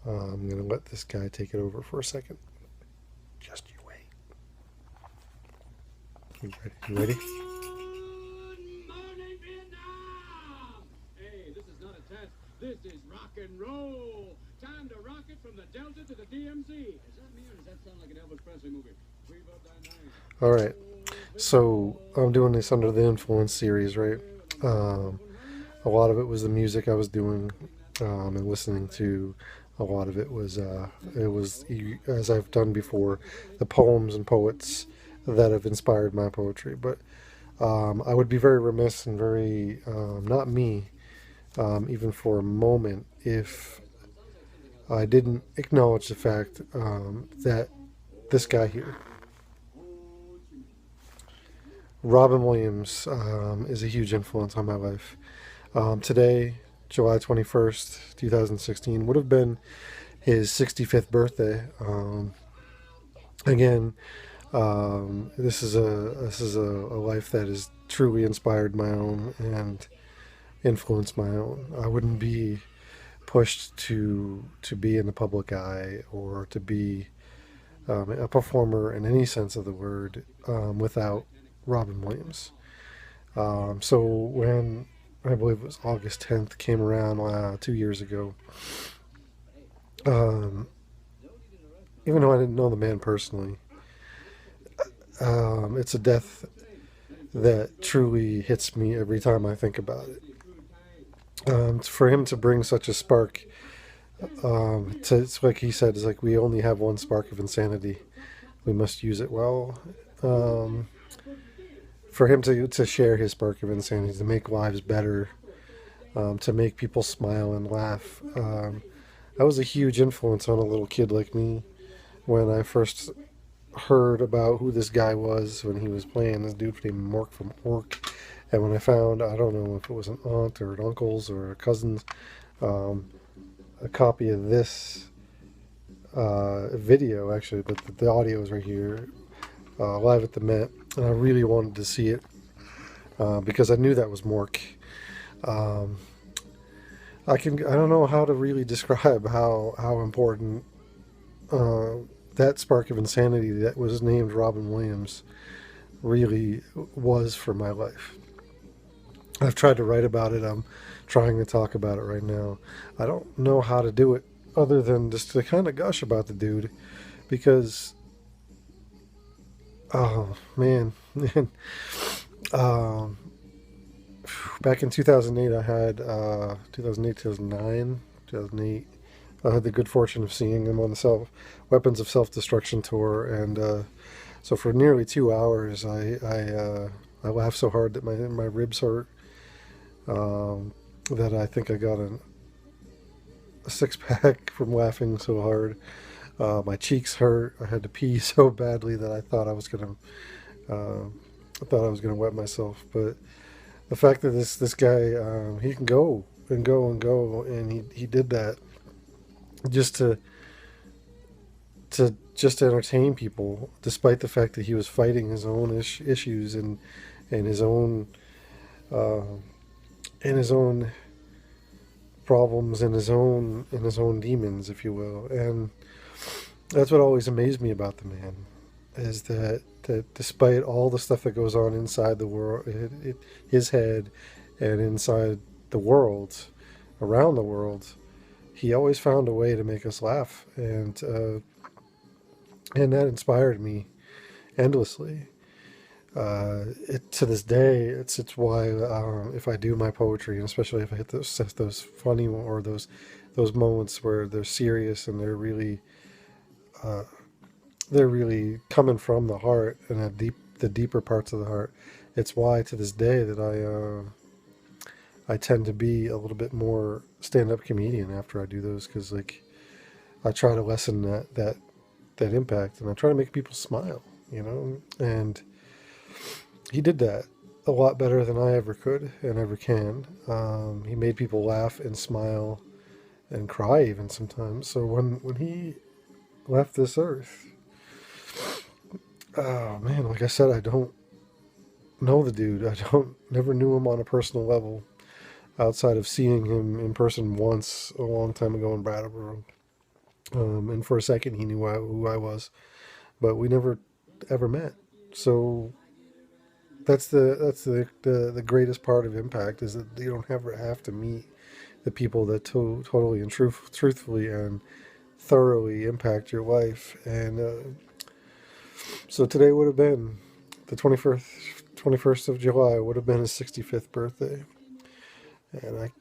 I'm going to let this guy take it over for a second. Just you wait. You ready? You ready? Good morning, Vietnam! Hey, this is not a test. This is rock and roll. Time to rock it from the Delta to the DMZ. Is that me or does that sound like an Elvis Presley movie? All right. So I'm doing this under the influence series, right? A lot of it was the music I was doing and listening to. A lot of it was as I've done before, the poems and poets that have inspired my poetry. But I would be very remiss and very not me, even for a moment, if I didn't acknowledge the fact that this guy here, Robin Williams, is a huge influence on my life. Today, July 21st, 2016, would have been his 65th birthday. Again, this is a life that has truly inspired my own and influenced my own. I wouldn't be pushed to be in the public eye or to be a performer in any sense of the word without Robin Williams. So when I believe it was August 10th came around 2 years ago, um, even though I didn't know the man personally, it's a death that truly hits me every time I think about it. For him to bring such a spark, it's like he said, it's like we only have one spark of insanity. We must use it well. Um, for him to share his spark of insanity, to make lives better, to make people smile and laugh. That was a huge influence on a little kid like me when I first heard about who this guy was when he was playing this dude named Mork from Ork. And when I found, I don't know if it was an aunt or an uncle's or a cousin's, um, a copy of this video, actually, but the audio is right here, live at the Met. And I really wanted to see it because I knew that was Mork. Um, I don't know how to really describe how important uh, that spark of insanity that was named Robin Williams really was for my life. I've tried to write about it. I'm trying to talk about it right now. I don't know how to do it other than just to kind of gush about the dude because, oh man, um, back in 2008, I had 2008, 2009, 2008. I had the good fortune of seeing him on the Weapons of Self Destruction tour, and so for nearly 2 hours, I laughed so hard that my ribs hurt. That I think I got a six pack from laughing so hard. My cheeks hurt. I had to pee so badly that I thought I was gonna wet myself. But the fact that this guy he can go and go and go, and he did that just to just entertain people, despite the fact that he was fighting his own issues and uh, his own problems and his own demons, if you will. And that's what always amazed me about the man is that despite all the stuff that goes on inside the world, his head, and inside the world, around the world, he always found a way to make us laugh, and that inspired me endlessly. To this day, it's why if I do my poetry, and especially if I hit those funny or those moments where they're serious and uh, they're really coming from the heart and the deeper parts of the heart. It's why to this day that I tend to be a little bit more stand up comedian after I do those because like I try to lessen that impact and I try to make people smile, and he did that a lot better than I ever could and ever can. He made people laugh and smile and cry even sometimes. So when he left this earth, oh man, like I said, I don't know the dude. I don't never knew him on a personal level outside of seeing him in person once a long time ago in Brattleboro. And for a second, he knew who I was, but we never ever met. So that's the greatest part of Impact is that you don't ever have to meet the people that totally and truthfully and thoroughly impact your life. And so today would have been the 21st of July would have been his 65th birthday. And I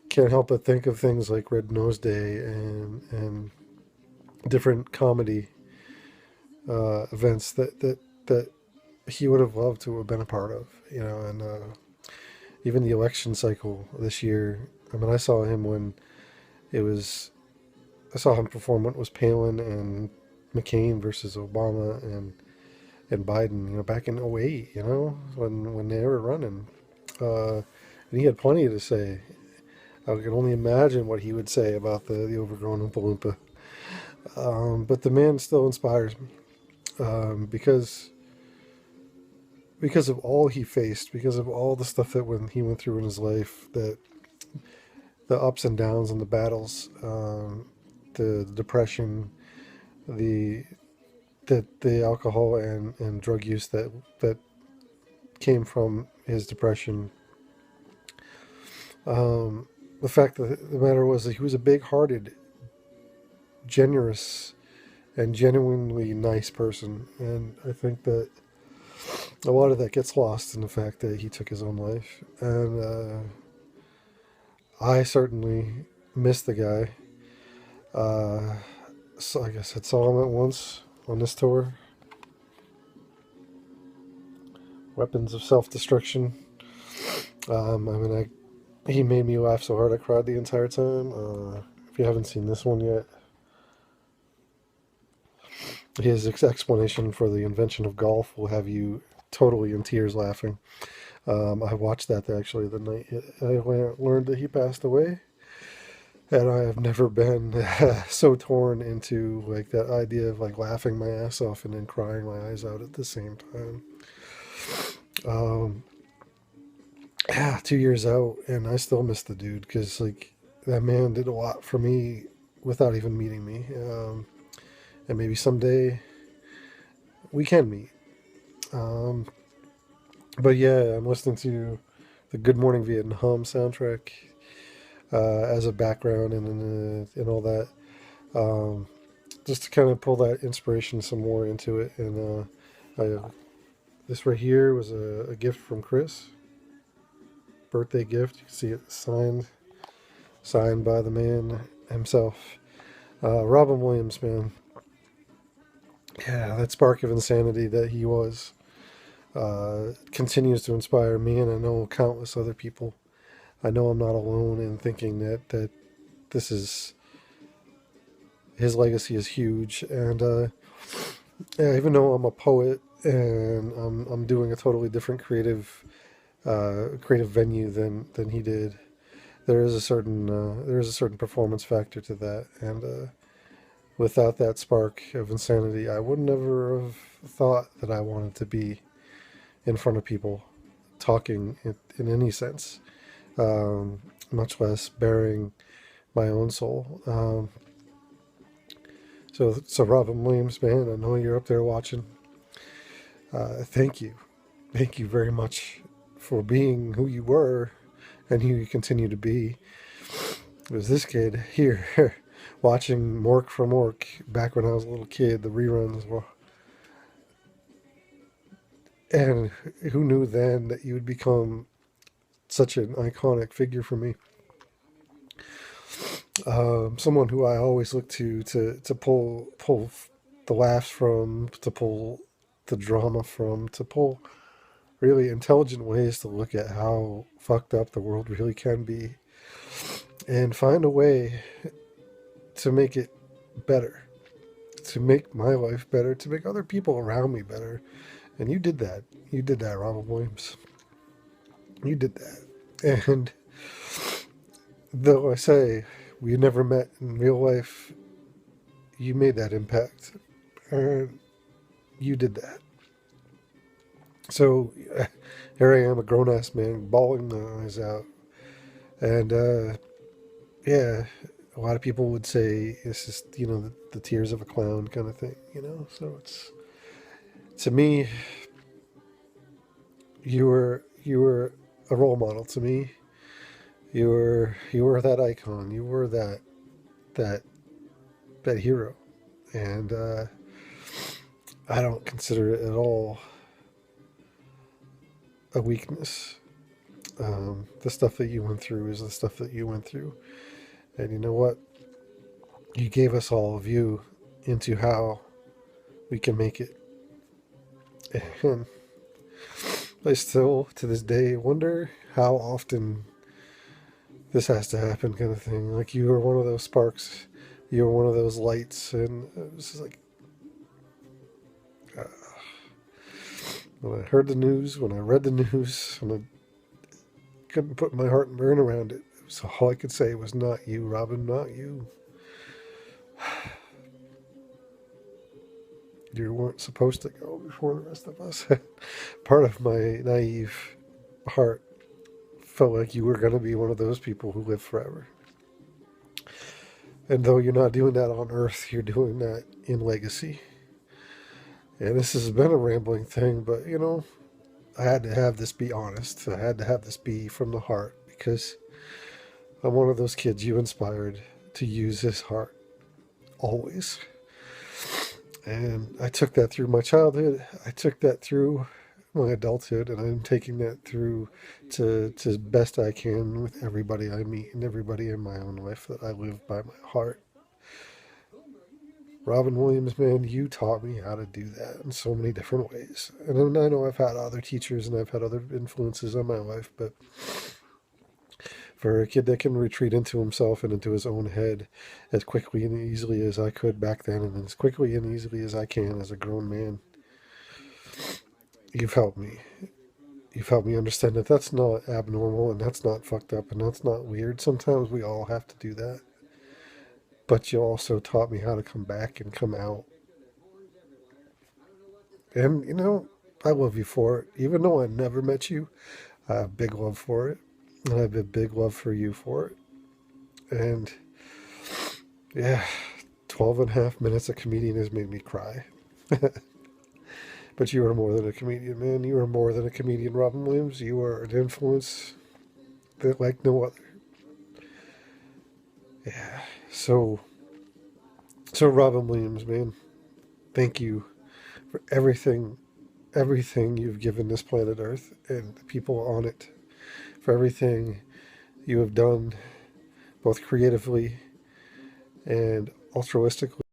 can't help but think of things like Red Nose Day and different comedy events that he would have loved to have been a part of, and even the election cycle this year. I mean, it was, I saw him perform when it was Palin and McCain versus Obama and Biden, back in '08, when they were running. And he had plenty to say. I can only imagine what he would say about the overgrown Oompa Loompa. But the man still inspires me because of all he faced, because of all the stuff that when he went through in his life, that the ups and downs and the battles, the depression, the the alcohol and drug use that came from his depression. The fact that the matter was that he was a big-hearted, generous, and genuinely nice person, and I think that a lot of that gets lost in the fact that he took his own life. And I certainly miss the guy. So like I said, saw him at once on this tour. Weapons of self-destruction. He made me laugh so hard I cried the entire time. If you haven't seen this one yet, his explanation for the invention of golf will have you totally in tears laughing. I watched that actually the night I learned that he passed away, and I have never been so torn into like that idea of like laughing my ass off and then crying my eyes out at the same time. Yeah, 2 years out, and I still miss the dude because like that man did a lot for me without even meeting me. And maybe someday we can meet. Um, but yeah, I'm listening to the Good Morning Vietnam soundtrack as a background and all that, just to kind of pull that inspiration some more into it. And this right here was a gift from Chris, birthday gift. You can see it signed by the man himself, Robin Williams, man. Yeah, that spark of insanity that he was continues to inspire me, and I know countless other people. I know I'm not alone in thinking that this is his legacy is huge, and yeah, even though I'm a poet and I'm doing a totally different creative venue than he did, there is a certain performance factor to that, and without that spark of insanity, I would never have thought that I wanted to be in front of people talking in any sense, much less bearing my own soul. So Robin Williams, man, I know you're up there watching. Thank you. Thank you very much for being who you were and who you continue to be. It was this kid here watching Mork from Ork back when I was a little kid, the reruns were. And who knew then that you would become such an iconic figure for me? Someone who I always look to pull the laughs from, to pull the drama from, to pull really intelligent ways to look at how fucked up the world really can be, and find a way to make it better, to make my life better, to make other people around me better. And you did that. You did that, Robin Williams. You did that. And though I say we never met in real life, you made that impact. And you did that. So here I am, a grown-ass man, bawling my eyes out. And yeah, a lot of people would say it's just, the tears of a clown kind of thing, So it's, to me, you were a role model to me. You were that icon. You were that that hero, and I don't consider it at all a weakness. The stuff that you went through is the stuff that you went through, and you know what? You gave us all a view into how we can make it. And I still, to this day, wonder how often this has to happen, kind of thing. Like, you were one of those sparks, you were one of those lights, and it was just like, uh, when I heard the news, when I read the news, and I couldn't put my heart and brain around it. So all I could say was, not you, Robin, not you. You weren't supposed to go before the rest of us. Part of my naive heart felt like you were going to be one of those people who live forever. And though you're not doing that on Earth, you're doing that in legacy. And this has been a rambling thing, but I had to have this be honest. I had to have this be from the heart, because I'm one of those kids you inspired to use his heart always. And I took that through my childhood. I took that through my adulthood, and I'm taking that through to best I can with everybody I meet and everybody in my own life, that I live by my heart. Robin Williams, man, you taught me how to do that in so many different ways. And I know I've had other teachers and I've had other influences on my life, but for a kid that can retreat into himself and into his own head as quickly and easily as I could back then, and as quickly and easily as I can as a grown man, you've helped me. You've helped me understand that that's not abnormal, and that's not fucked up, and that's not weird. Sometimes we all have to do that. But you also taught me how to come back and come out. And, I love you for it. Even though I never met you, I have big love for it. And I have a big love for you for it. And, yeah, 12 and a half minutes a comedian has made me cry. But you are more than a comedian, man. You are more than a comedian, Robin Williams. You are an influence that like no other. Yeah. So Robin Williams, man, thank you for everything you've given this planet Earth and the people on it, for everything you have done, both creatively and altruistically.